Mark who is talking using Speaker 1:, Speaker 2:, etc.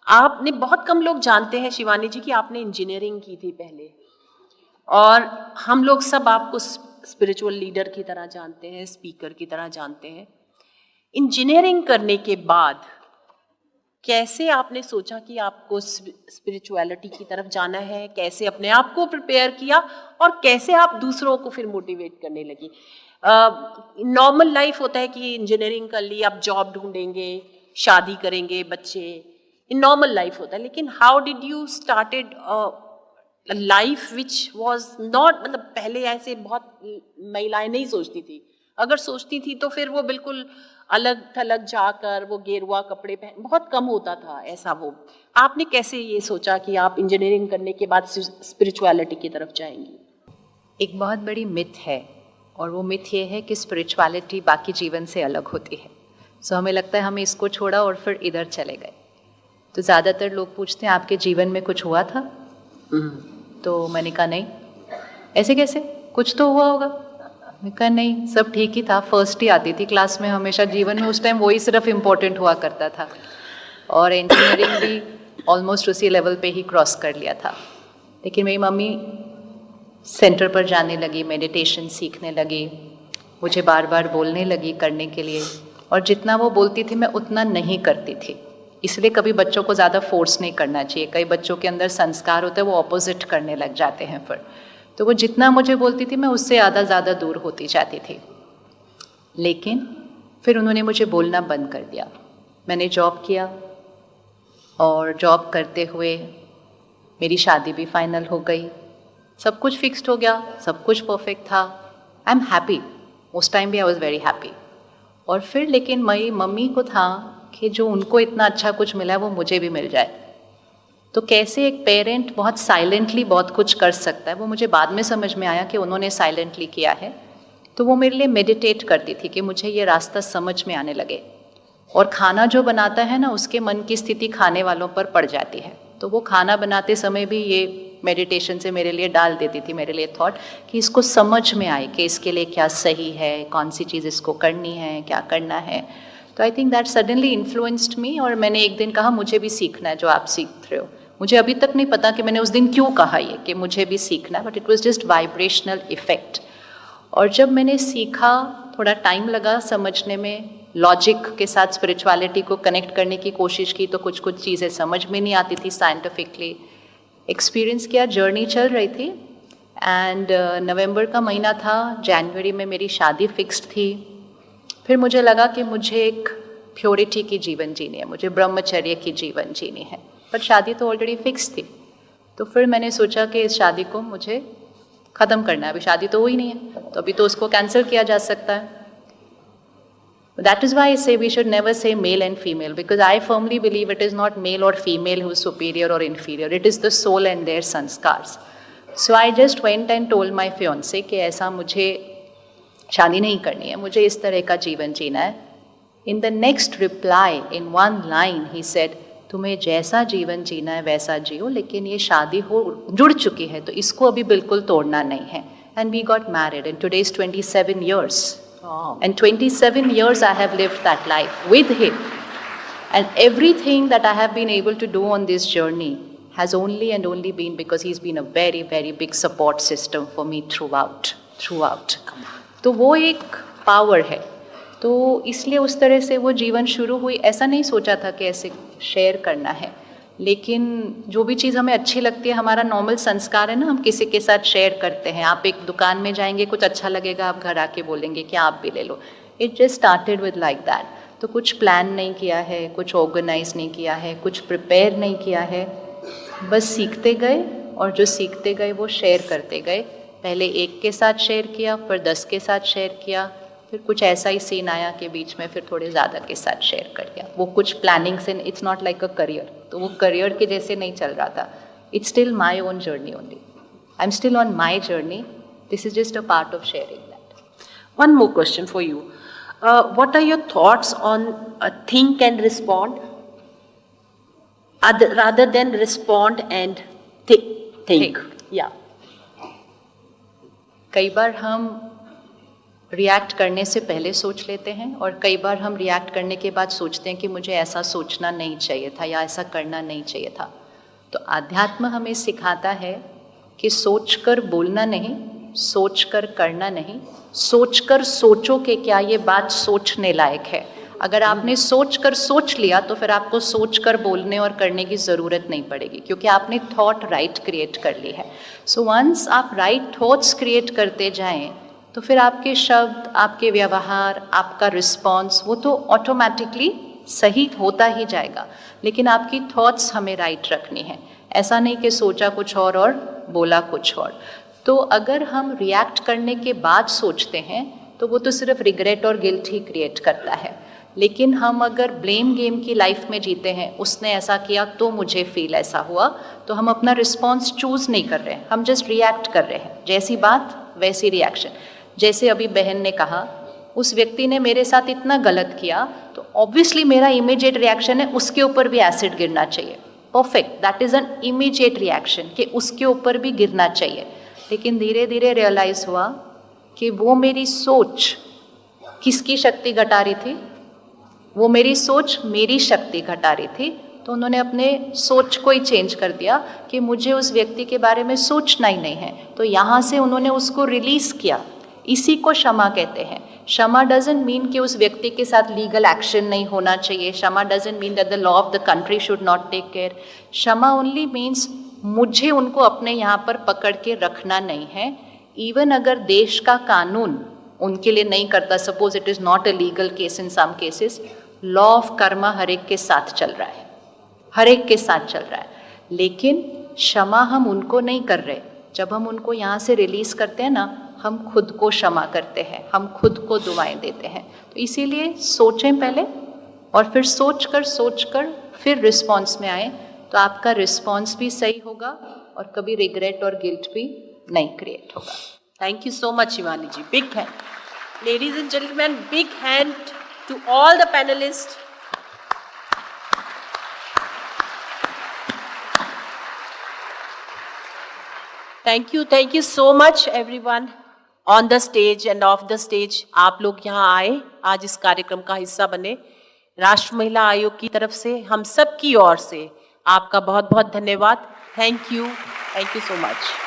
Speaker 1: आपने, बहुत कम लोग जानते हैं शिवानी जी कि आपने इंजीनियरिंग की थी पहले, और हम लोग सब आपको स्पिरिचुअल लीडर की तरह जानते हैं, स्पीकर की तरह जानते हैं। इंजीनियरिंग करने के बाद कैसे आपने सोचा कि आपको स्पिरिचुअलिटी की तरफ जाना है, कैसे अपने आप को प्रिपेयर किया और कैसे आप दूसरों को फिर मोटिवेट करने लगी? नॉर्मल लाइफ होता है कि इंजीनियरिंग कर ली, आप जॉब ढूंढेंगे, शादी करेंगे, बच्चे, नॉर्मल लाइफ होता है, लेकिन how did you started life which was not, मतलब पहले ऐसे बहुत महिलाएं नहीं सोचती थी, अगर सोचती थी तो फिर वो बिल्कुल अलग थलग जाकर वो गेरुआ कपड़े पहन, बहुत कम होता था ऐसा। वो आपने कैसे ये सोचा कि आप इंजीनियरिंग करने के बाद स्पिरिचुअलिटी की तरफ जाएंगी?
Speaker 2: एक बहुत बड़ी मिथ है, और वो मिथ ये है कि स्पिरिचुअलिटी बाकी जीवन से अलग होती है। सो हमें लगता है हमें इसको छोड़ा और फिर इधर चले गए। तो ज़्यादातर लोग पूछते हैं आपके जीवन में कुछ हुआ था? तो मैंने कहा नहीं। ऐसे कैसे, कुछ तो हुआ होगा। मैंने कहा नहीं, सब ठीक ही था, फर्स्ट ही आती थी क्लास में हमेशा, जीवन में उस टाइम वही सिर्फ इम्पोर्टेंट हुआ करता था, और इंजीनियरिंग भी ऑलमोस्ट उसी लेवल पे ही क्रॉस कर लिया था। लेकिन मेरी मम्मी सेंटर पर जाने लगी, मेडिटेशन सीखने लगी, मुझे बार बार बोलने लगी करने के लिए, और जितना वो बोलती थी मैं उतना नहीं करती थी। इसलिए कभी बच्चों को ज़्यादा फोर्स नहीं करना चाहिए, कई बच्चों के अंदर संस्कार होते हैं वो ऑपोजिट करने लग जाते हैं फिर। तो वो जितना मुझे बोलती थी मैं उससे ज़्यादा दूर होती जाती थी। लेकिन फिर उन्होंने मुझे बोलना बंद कर दिया। मैंने जॉब किया, और जॉब करते हुए मेरी शादी भी फाइनल हो गई, सब कुछ फिक्स्ड हो गया, सब कुछ परफेक्ट था। आई एम हैप्पी, उस टाइम भी आई वॉज वेरी हैप्पी। और फिर लेकिन मेरी मम्मी को था कि जो उनको इतना अच्छा कुछ मिला है वो मुझे भी मिल जाए। तो कैसे एक पेरेंट बहुत साइलेंटली बहुत कुछ कर सकता है, वो मुझे बाद में समझ में आया कि उन्होंने साइलेंटली किया है। तो वो मेरे लिए मेडिटेट करती थी कि मुझे ये रास्ता समझ में आने लगे, और खाना जो बनाता है ना उसके मन की स्थिति खाने वालों पर पड़ जाती है। तो वो खाना बनाते समय भी ये मेडिटेशन से मेरे लिए डाल देती थी, मेरे लिए थॉट कि इसको समझ में आए कि इसके लिए क्या सही है, कौन सी चीज़ इसको करनी है, क्या करना है। तो I think that suddenly influenced me, और मैंने एक दिन कहा मुझे भी सीखना है जो आप सीख रहे हो। मुझे अभी तक नहीं पता कि मैंने उस दिन क्यों कहा ये कि मुझे भी सीखना है, but it was just vibrational effect. और जब मैंने सीखा, थोड़ा टाइम लगा समझने में, लॉजिक के साथ स्पिरिचुअलिटी को कनेक्ट करने की कोशिश की तो कुछ कुछ चीज़ें समझ में नहीं आती थी साइंटिफिकली। एक्सपीरियंस किया, जर्नी चल रही थी, एंड नवंबर का महीना था, जनवरी में मेरी शादी फिक्स्ड थी। फिर मुझे लगा कि मुझे एक प्योरिटी की जीवन जीनी है, मुझे ब्रह्मचर्य की जीवन जीनी है, पर शादी तो ऑलरेडी फिक्स थी। तो फिर मैंने सोचा कि इस शादी को मुझे ख़त्म करना है, अभी शादी तो हुई नहीं है, तो अभी तो उसको कैंसिल किया जा सकता है। That is why I say we should never say male and female, because I firmly believe it is not male or female who is superior or inferior. It is the soul and their sanskars. So I just went and told my fiancé कि ऐसा मुझे शादी नहीं करनी है, मुझे इस तरह का जीवन जीना है। In the next reply, in one line, he said, तुम्हें जैसा जीवन जीना है वैसा जियो, लेकिन ये शादी हो जुड़ चुकी है तो इसको अभी बिल्कुल तोड़ना नहीं है। And we got married, and today is 27 years. And 27 years I have lived that life with him, and everything that I have been able to do on this journey has only and only been because he's been a very very big support system for me throughout. तो वो एक power है, तो इसलिए उस तरह से वो जीवन शुरू हुई। ऐसा नहीं सोचा था कि ऐसे शेयर करना है, लेकिन जो भी चीज़ हमें अच्छी लगती है, हमारा नॉर्मल संस्कार है ना, हम किसी के साथ शेयर करते हैं। आप एक दुकान में जाएंगे, कुछ अच्छा लगेगा, आप घर आके बोलेंगे कि आप भी ले लो। It just started with like that. तो कुछ प्लान नहीं किया है, कुछ ऑर्गेनाइज नहीं किया है, कुछ प्रिपेयर नहीं किया है, बस सीखते गए, और जो सीखते गए वो शेयर करते गए। पहले एक के साथ शेयर किया, फिर 10 के साथ शेयर किया, फिर कुछ ऐसा ही सीन आया कि बीच में फिर थोड़े ज़्यादा के साथ शेयर कर दिया। वो कुछ प्लानिंग से, it's not like a career, तो वो करियर के जैसे नहीं चल रहा था। It's still my own journey only, I am still on my journey, this is just a part of sharing that.
Speaker 1: One more question for you, what are your thoughts on think and respond rather than respond and think?
Speaker 2: या कई बार हम react करने से पहले सोच लेते हैं, और कई बार हम रिएक्ट करने के बाद सोचते हैं कि मुझे ऐसा सोचना नहीं चाहिए था या ऐसा करना नहीं चाहिए था। तो आध्यात्म हमें सिखाता है कि सोचकर बोलना नहीं, सोचकर करना नहीं, सोचकर सोचो कि क्या ये बात सोचने लायक है। अगर आपने सोचकर सोच लिया तो फिर आपको सोचकर बोलने और करने की ज़रूरत नहीं पड़ेगी, क्योंकि आपने थॉट राइट क्रिएट कर ली है। सो वंस आप राइट थॉट्स क्रिएट करते जाएं तो फिर आपके शब्द, आपके व्यवहार, आपका रिस्पॉन्स वो तो ऑटोमेटिकली सही होता ही जाएगा। लेकिन आपकी थॉट्स हमें राइट रखनी है, ऐसा नहीं कि सोचा कुछ और बोला कुछ और। तो अगर हम रिएक्ट करने के बाद सोचते हैं तो वो तो सिर्फ रिग्रेट और गिल्ट ही क्रिएट करता है। लेकिन हम अगर ब्लेम गेम की लाइफ में जीते हैं, उसने ऐसा किया तो मुझे फील ऐसा हुआ, तो हम अपना रिस्पॉन्स चूज़ नहीं कर रहे हैं, हम जस्ट रिएक्ट कर रहे हैं। जैसी बात वैसी रिएक्शन। जैसे अभी बहन ने कहा, उस व्यक्ति ने मेरे साथ इतना गलत किया तो ऑब्वियसली मेरा इमीडिएट रिएक्शन है उसके ऊपर भी एसिड गिरना चाहिए। Perfect, that is an immediate reaction कि उसके ऊपर भी गिरना चाहिए। लेकिन धीरे धीरे रियलाइज हुआ कि वो मेरी सोच किसकी शक्ति घटा रही थी, वो मेरी सोच मेरी शक्ति घटा रही थी। तो उन्होंने अपने सोच को ही चेंज कर दिया कि मुझे उस व्यक्ति के बारे में सोचना ही नहीं है। तो यहाँ से उन्होंने उसको रिलीज़ किया। इसी को क्षमा कहते हैं। क्षमा डजंट मीन कि उस व्यक्ति के साथ लीगल एक्शन नहीं होना चाहिए। क्षमा doesn't mean that the law of the country should not take care. क्षमा ओनली मीन्स मुझे उनको अपने यहाँ पर पकड़ के रखना नहीं है। इवन अगर देश का कानून उनके लिए नहीं करता, suppose it is not a legal case in some cases, law of karma हर एक के साथ चल रहा है, हर एक के साथ चल रहा है। लेकिन क्षमा हम उनको नहीं कर रहे। जब हम उनको यहाँ से रिलीज़ करते हैं ना, हम खुद को क्षमा करते हैं, हम खुद को दुआएं देते हैं। तो इसीलिए सोचें पहले, और फिर सोचकर फिर रिस्पॉन्स में आए, तो आपका रिस्पॉन्स भी सही होगा और कभी रिग्रेट और गिल्ट भी नहीं क्रिएट होगा।
Speaker 1: Thank you so much, Shivani ji. Big hand. Ladies and gentlemen, big hand to all the panelists. Thank you so much everyone on the stage and off the stage. आप लोग यहाँ आए, आज इस कार्यक्रम का हिस्सा बने। राष्ट्र महिला आयोग की तरफ से, हम सब की ओर से आपका बहुत बहुत धन्यवाद। Thank you so much.